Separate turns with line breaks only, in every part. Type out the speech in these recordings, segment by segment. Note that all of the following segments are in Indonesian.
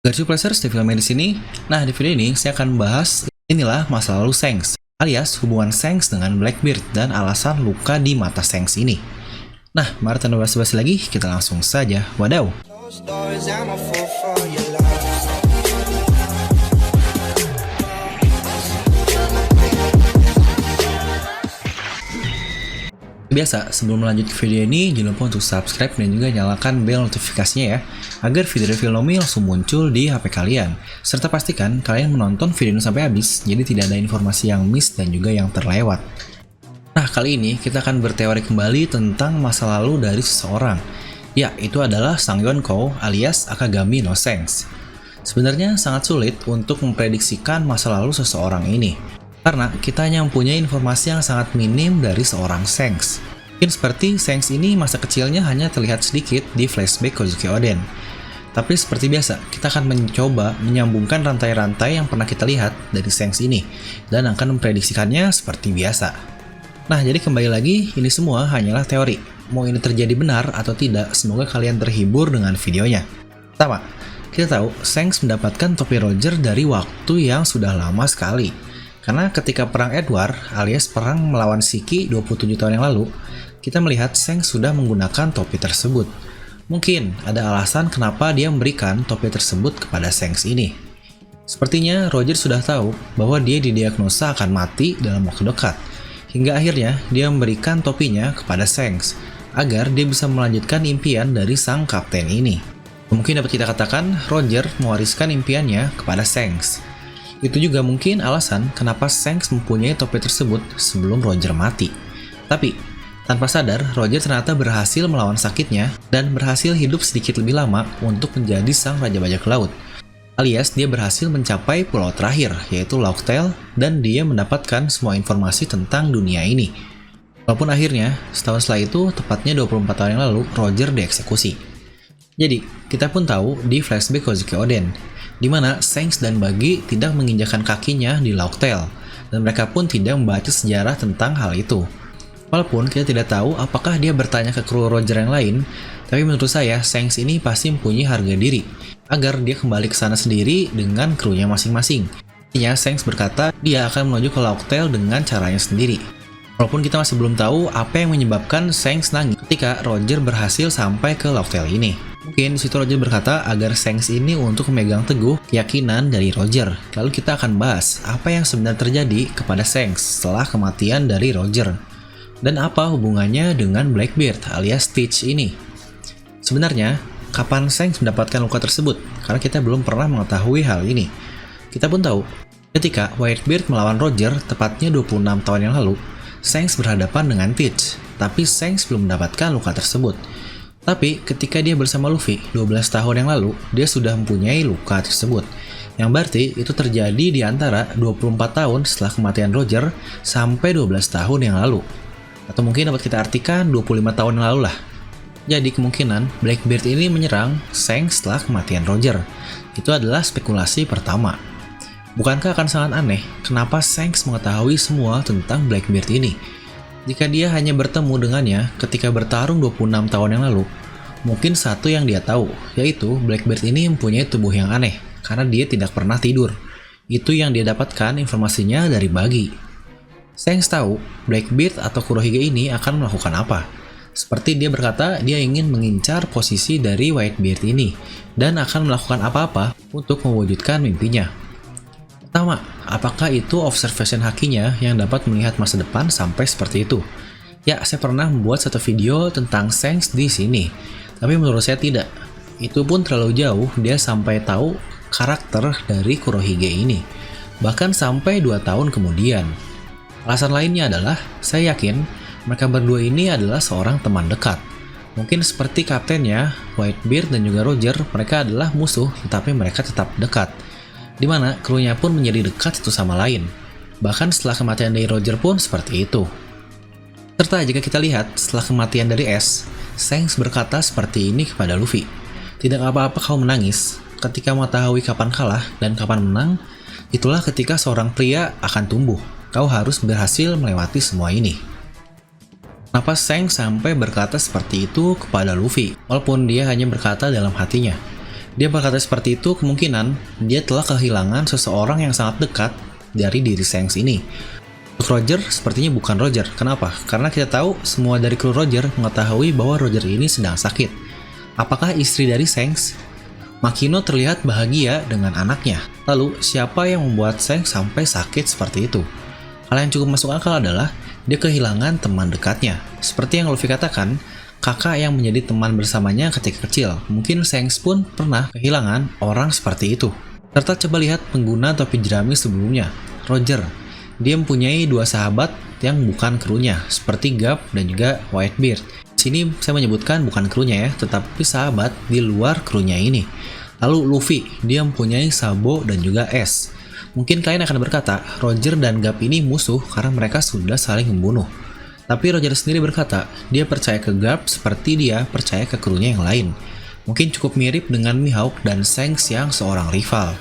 Garcu Pleasure, Steve Filmnya di sini. Nah, di video ini saya akan bahas inilah masa lalu Shanks, alias hubungan Shanks dengan Blackbeard dan alasan luka di mata Shanks ini. Nah, mari tanpa basa-basi lagi, kita langsung saja. Wadaw! Biasa, sebelum melanjut ke video ini, jangan lupa untuk subscribe dan juga nyalakan bel notifikasinya ya, agar video review Nomi langsung muncul di HP kalian. Serta pastikan kalian menonton video ini sampai habis, jadi tidak ada informasi yang miss dan juga yang terlewat. Nah, kali ini kita akan berteori kembali tentang masa lalu dari seseorang. Ya, itu adalah Sang Yonko alias Akagami no Shanks. Sebenarnya sangat sulit untuk memprediksikan masa lalu seseorang ini, karena kita hanya mempunyai informasi yang sangat minim dari seorang Shanks. Mungkin seperti Shanks ini masa kecilnya hanya terlihat sedikit di flashback Kozuki Oden. Tapi seperti biasa, kita akan mencoba menyambungkan rantai-rantai yang pernah kita lihat dari Shanks ini, dan akan memprediksikannya seperti biasa. Nah, jadi kembali lagi, ini semua hanyalah teori. Mau ini terjadi benar atau tidak, semoga kalian terhibur dengan videonya. Pertama, kita tahu Shanks mendapatkan topi Roger dari waktu yang sudah lama sekali. Karena ketika perang Edward alias perang melawan Shiki 27 tahun yang lalu, kita melihat Shanks sudah menggunakan topi tersebut. Mungkin ada alasan kenapa dia memberikan topi tersebut kepada Shanks ini. Sepertinya Roger sudah tahu bahwa dia didiagnosa akan mati dalam waktu dekat, hingga akhirnya dia memberikan topinya kepada Shanks, agar dia bisa melanjutkan impian dari sang kapten ini. Mungkin dapat kita katakan Roger mewariskan impiannya kepada Shanks. Itu juga mungkin alasan kenapa Shanks mempunyai topi tersebut sebelum Roger mati. Tapi, tanpa sadar, Roger ternyata berhasil melawan sakitnya dan berhasil hidup sedikit lebih lama untuk menjadi sang Raja Bajak Laut. Alias, dia berhasil mencapai pulau terakhir, yaitu Locktail, dan dia mendapatkan semua informasi tentang dunia ini. Walaupun akhirnya, setahun setelah itu, tepatnya 24 tahun yang lalu, Roger dieksekusi. Jadi, kita pun tahu di flashback Kozuki Oden, di mana Shanks dan Buggy tidak menginjakan kakinya di Locktail, dan mereka pun tidak membaca sejarah tentang hal itu. Walaupun kita tidak tahu apakah dia bertanya ke kru Roger yang lain, tapi menurut saya Shanks ini pasti mempunyai harga diri, agar dia kembali ke sana sendiri dengan krunya masing-masing. Artinya Shanks berkata dia akan menuju ke Locktail dengan caranya sendiri. Walaupun kita masih belum tahu apa yang menyebabkan Shanks nangis ketika Roger berhasil sampai ke Locktail ini. Mungkin disitu Roger berkata agar Shanks ini untuk memegang teguh keyakinan dari Roger. Lalu kita akan bahas apa yang sebenarnya terjadi kepada Shanks setelah kematian dari Roger. Dan apa hubungannya dengan Blackbeard alias Stitch ini. Sebenarnya, kapan Shanks mendapatkan luka tersebut? Karena kita belum pernah mengetahui hal ini. Kita pun tahu, ketika Whitebeard melawan Roger tepatnya 26 tahun yang lalu, Shanks berhadapan dengan Stitch, tapi Shanks belum mendapatkan luka tersebut. Tapi ketika dia bersama Luffy 12 tahun yang lalu, dia sudah mempunyai luka tersebut. Yang berarti itu terjadi di antara 24 tahun setelah kematian Roger sampai 12 tahun yang lalu. Atau mungkin dapat kita artikan 25 tahun yang lalu lah. Jadi kemungkinan Blackbeard ini menyerang Shanks setelah kematian Roger. Itu adalah spekulasi pertama. Bukankah akan sangat aneh kenapa Shanks mengetahui semua tentang Blackbeard ini? Jika dia hanya bertemu dengannya ketika bertarung 26 tahun yang lalu, mungkin satu yang dia tahu, yaitu Blackbeard ini mempunyai tubuh yang aneh, karena dia tidak pernah tidur. Itu yang dia dapatkan informasinya dari Buggy. Shanks tahu Blackbeard atau Kurohige ini akan melakukan apa. Seperti dia berkata, dia ingin mengincar posisi dari Whitebeard ini, dan akan melakukan apa-apa untuk mewujudkan mimpinya. Pertama, apakah itu observation hakinya yang dapat melihat masa depan sampai seperti itu? Ya, saya pernah membuat satu video tentang Shanks di sini, tapi menurut saya tidak. Itu pun terlalu jauh, dia sampai tahu karakter dari Kurohige ini, bahkan sampai 2 tahun kemudian. Alasan lainnya adalah, saya yakin mereka berdua ini adalah seorang teman dekat. Mungkin seperti kaptennya, Whitebeard dan juga Roger, mereka adalah musuh, tetapi mereka tetap dekat. Di mana krunya pun menjadi dekat satu sama lain. Bahkan setelah kematian dari Roger pun seperti itu. Serta jika kita lihat setelah kematian dari Ace, Shanks berkata seperti ini kepada Luffy. Tidak apa-apa kau menangis, ketika mengetahui kapan kalah dan kapan menang, itulah ketika seorang pria akan tumbuh. Kau harus berhasil melewati semua ini. Kenapa Shanks sampai berkata seperti itu kepada Luffy, walaupun dia hanya berkata dalam hatinya? Dia berkata seperti itu kemungkinan dia telah kehilangan seseorang yang sangat dekat dari diri Shanks ini. Untuk Roger, sepertinya bukan Roger. Kenapa? Karena kita tahu semua dari kru Roger mengetahui bahwa Roger ini sedang sakit. Apakah istri dari Shanks? Makino terlihat bahagia dengan anaknya. Lalu, siapa yang membuat Shanks sampai sakit seperti itu? Hal yang cukup masuk akal adalah dia kehilangan teman dekatnya. Seperti yang Luffy katakan, kakak yang menjadi teman bersamanya ketika kecil. Mungkin Shanks pun pernah kehilangan orang seperti itu. Serta coba lihat pengguna topi jerami sebelumnya, Roger. Dia mempunyai dua sahabat yang bukan krunya, seperti Garp dan juga Whitebeard. Sini saya menyebutkan bukan krunya ya, tetapi sahabat di luar krunya ini. Lalu Luffy, dia mempunyai Sabo dan juga Ace. Mungkin kalian akan berkata, Roger dan Garp ini musuh karena mereka sudah saling membunuh. Tapi Roger sendiri berkata, dia percaya ke Garp seperti dia percaya ke krunya yang lain. Mungkin cukup mirip dengan Mihawk dan Shanks yang seorang rival.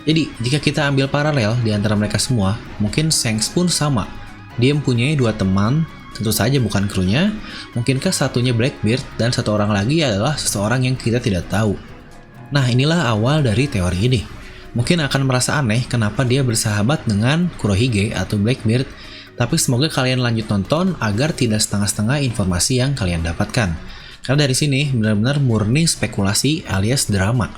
Jadi, jika kita ambil paralel di antara mereka semua, mungkin Shanks pun sama. Dia mempunyai dua teman, tentu saja bukan krunya, mungkinkah satunya Blackbeard dan satu orang lagi adalah seseorang yang kita tidak tahu. Nah, inilah awal dari teori ini. Mungkin akan merasa aneh kenapa dia bersahabat dengan Kurohige atau Blackbeard, tapi semoga kalian lanjut nonton agar tidak setengah-setengah informasi yang kalian dapatkan. Karena dari sini benar-benar murni spekulasi alias drama.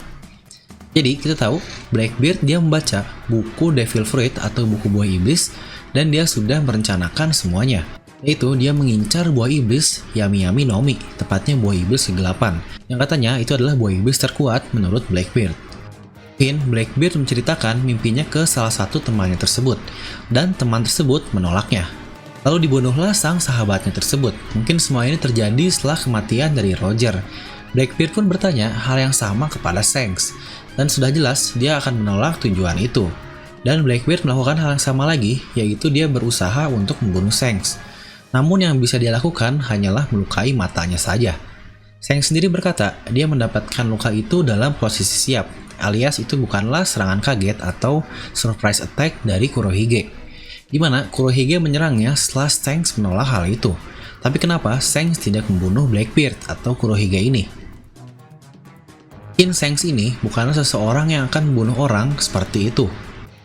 Jadi kita tahu Blackbeard dia membaca buku Devil Fruit atau buku buah iblis dan dia sudah merencanakan semuanya. Yaitu dia mengincar buah iblis Yami Yami no Mi, tepatnya buah iblis ke-8. Yang katanya itu adalah buah iblis terkuat menurut Blackbeard. Mungkin Blackbeard menceritakan mimpinya ke salah satu temannya tersebut dan teman tersebut menolaknya. Lalu dibunuhlah sang sahabatnya tersebut. Mungkin semua ini terjadi setelah kematian dari Roger. Blackbeard pun bertanya hal yang sama kepada Shanks. Dan sudah jelas dia akan menolak tujuan itu. Dan Blackbeard melakukan hal yang sama lagi, yaitu dia berusaha untuk membunuh Shanks. Namun yang bisa dia lakukan hanyalah melukai matanya saja. Shanks sendiri berkata, dia mendapatkan luka itu dalam posisi siap, alias itu bukanlah serangan kaget atau surprise attack dari Kurohige. Di mana Kurohige menyerangnya setelah Shanks menolak hal itu. Tapi kenapa Shanks tidak membunuh Blackbeard atau Kurohige ini? Mungkin Shanks ini bukanlah seseorang yang akan membunuh orang seperti itu,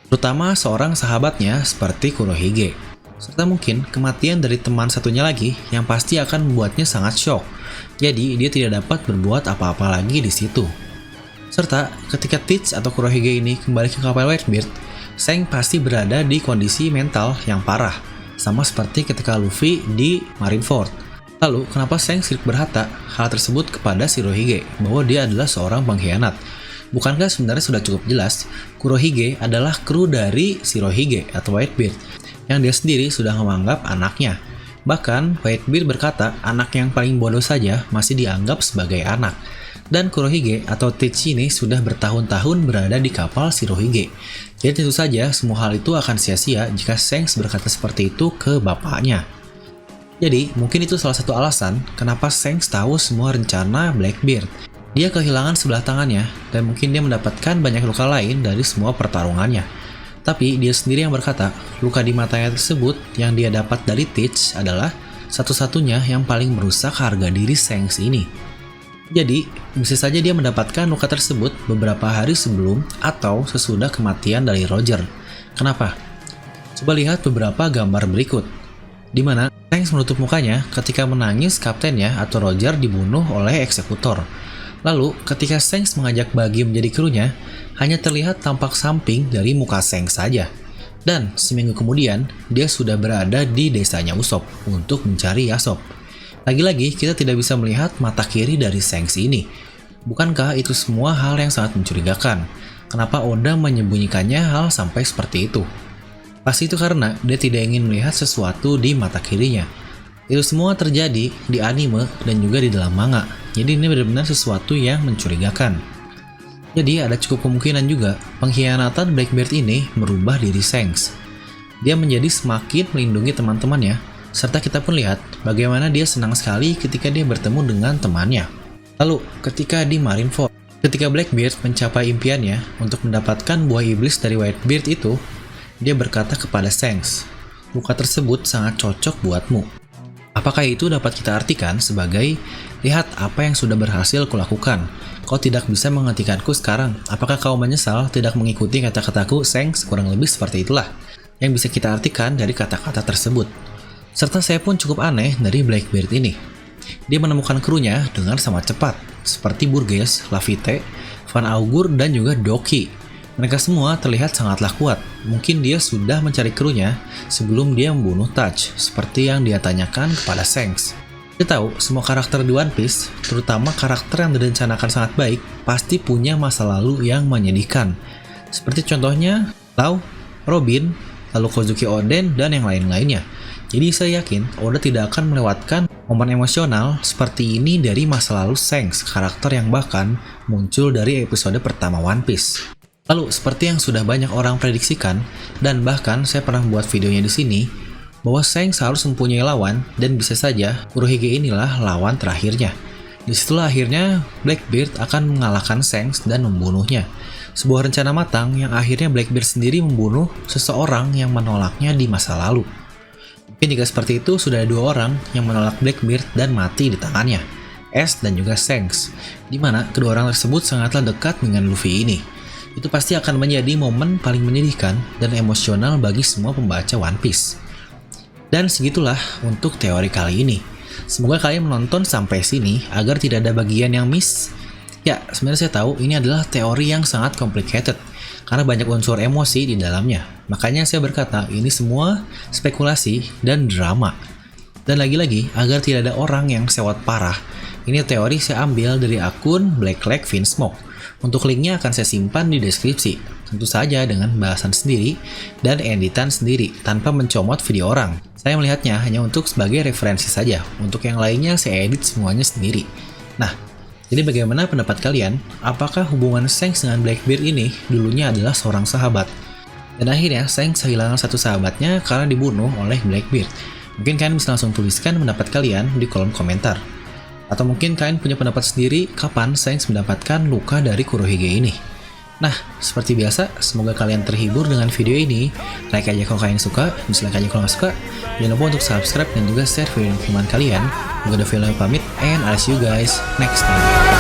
terutama seorang sahabatnya seperti Kurohige. Serta mungkin kematian dari teman satunya lagi yang pasti akan membuatnya sangat shock, jadi dia tidak dapat berbuat apa-apa lagi di situ. Serta ketika Teach atau Kurohige ini kembali ke kapal Whitebeard, Shanks pasti berada di kondisi mental yang parah, sama seperti ketika Luffy di Marineford. Lalu, kenapa Shanks berkata hal tersebut kepada Shirohige bahwa dia adalah seorang pengkhianat? Bukankah sebenarnya sudah cukup jelas Kurohige adalah kru dari Shirohige atau Whitebeard yang dia sendiri sudah menganggap anaknya. Bahkan Whitebeard berkata anak yang paling bodoh saja masih dianggap sebagai anak. Dan Kurohige atau Teach ini sudah bertahun-tahun berada di kapal Shirohige. Jadi tentu saja semua hal itu akan sia-sia jika Shanks berkata seperti itu ke bapaknya. Jadi, mungkin itu salah satu alasan kenapa Shanks tahu semua rencana Blackbeard. Dia kehilangan sebelah tangannya, dan mungkin dia mendapatkan banyak luka lain dari semua pertarungannya. Tapi, dia sendiri yang berkata, luka di matanya tersebut yang dia dapat dari Teach adalah satu-satunya yang paling merusak harga diri Shanks ini. Jadi, bisa saja dia mendapatkan luka tersebut beberapa hari sebelum atau sesudah kematian dari Roger. Kenapa? Coba lihat beberapa gambar berikut, di mana Shanks menutup mukanya ketika menangis kaptennya atau Roger dibunuh oleh eksekutor. Lalu, ketika Shanks mengajak Buggy menjadi krunya, hanya terlihat tampak samping dari muka Shanks saja. Dan seminggu kemudian, dia sudah berada di desanya Usopp untuk mencari Yasop. Lagi-lagi, kita tidak bisa melihat mata kiri dari Shanks ini. Bukankah itu semua hal yang sangat mencurigakan? Kenapa Oda menyembunyikannya hal sampai seperti itu? Pasti itu karena dia tidak ingin melihat sesuatu di mata kirinya. Itu semua terjadi di anime dan juga di dalam manga. Jadi ini benar-benar sesuatu yang mencurigakan. Jadi ada cukup kemungkinan juga pengkhianatan Blackbeard ini merubah diri Shanks. Dia menjadi semakin melindungi teman-temannya, serta kita pun lihat bagaimana dia senang sekali ketika dia bertemu dengan temannya. Lalu ketika di Marineford, ketika Blackbeard mencapai impiannya untuk mendapatkan buah iblis dari Whitebeard itu, dia berkata kepada Shanks, luka tersebut sangat cocok buatmu. Apakah itu dapat kita artikan sebagai, lihat apa yang sudah berhasil kulakukan. kau tidak bisa menghentikanku sekarang. Apakah kau menyesal tidak mengikuti kata-kataku, Shanks? Kurang lebih seperti itulah yang bisa kita artikan dari kata-kata tersebut. Serta saya pun cukup aneh dari Blackbeard ini. Dia menemukan krunya dengan sangat cepat, seperti Burgess, Lafitte, Van Augur, dan juga Doki. Mereka semua terlihat sangatlah kuat. Mungkin dia sudah mencari krunya sebelum dia membunuh Touch, seperti yang dia tanyakan kepada Shanks. Kita tahu, semua karakter di One Piece, terutama karakter yang direncanakan sangat baik, pasti punya masa lalu yang menyedihkan. Seperti contohnya, Lau, Robin, lalu Kozuki Oden, dan yang lain-lainnya. Jadi saya yakin, Oda tidak akan melewatkan momen emosional seperti ini dari masa lalu Shanks, karakter yang bahkan muncul dari episode pertama One Piece. Lalu, seperti yang sudah banyak orang prediksikan, dan bahkan saya pernah membuat videonya di sini, bahwa Shanks harus mempunyai lawan, dan bisa saja Kurohige inilah lawan terakhirnya. Disitulah akhirnya Blackbeard akan mengalahkan Shanks dan membunuhnya. Sebuah rencana matang yang akhirnya Blackbeard sendiri membunuh seseorang yang menolaknya di masa lalu. Mungkin jika seperti itu, sudah ada 2 orang yang menolak Blackbeard dan mati di tangannya, Ace dan juga Shanks, dimana kedua orang tersebut sangatlah dekat dengan Luffy ini. Itu pasti akan menjadi momen paling menyedihkan dan emosional bagi semua pembaca One Piece. Dan segitulah untuk teori kali ini. Semoga kalian menonton sampai sini agar tidak ada bagian yang miss. Ya, sebenarnya saya tahu ini adalah teori yang sangat complicated karena banyak unsur emosi di dalamnya. Makanya saya berkata ini semua spekulasi dan drama. Dan lagi-lagi, agar tidak ada orang yang sewot parah, ini teori saya ambil dari akun Black Leg Vinsmoke. Untuk linknya akan saya simpan di deskripsi. Tentu saja dengan bahasan sendiri dan editan sendiri tanpa mencomot video orang. Saya melihatnya hanya untuk sebagai referensi saja. Untuk yang lainnya saya edit semuanya sendiri. Nah, jadi bagaimana pendapat kalian? Apakah hubungan Shanks dengan Blackbeard ini dulunya adalah seorang sahabat? Dan akhirnya Shanks kehilangan satu sahabatnya karena dibunuh oleh Blackbeard. Mungkin kalian bisa langsung tuliskan pendapat kalian di kolom komentar. Atau mungkin kalian punya pendapat sendiri kapan Shanks mendapatkan luka dari Kurohige ini. Nah, seperti biasa, semoga kalian terhibur dengan video ini. Like aja kalau kalian suka, dislike aja kalau nggak suka. Jangan lupa untuk subscribe dan juga share video teman kalian. Gue udah film pamit, and I'll see you guys next time.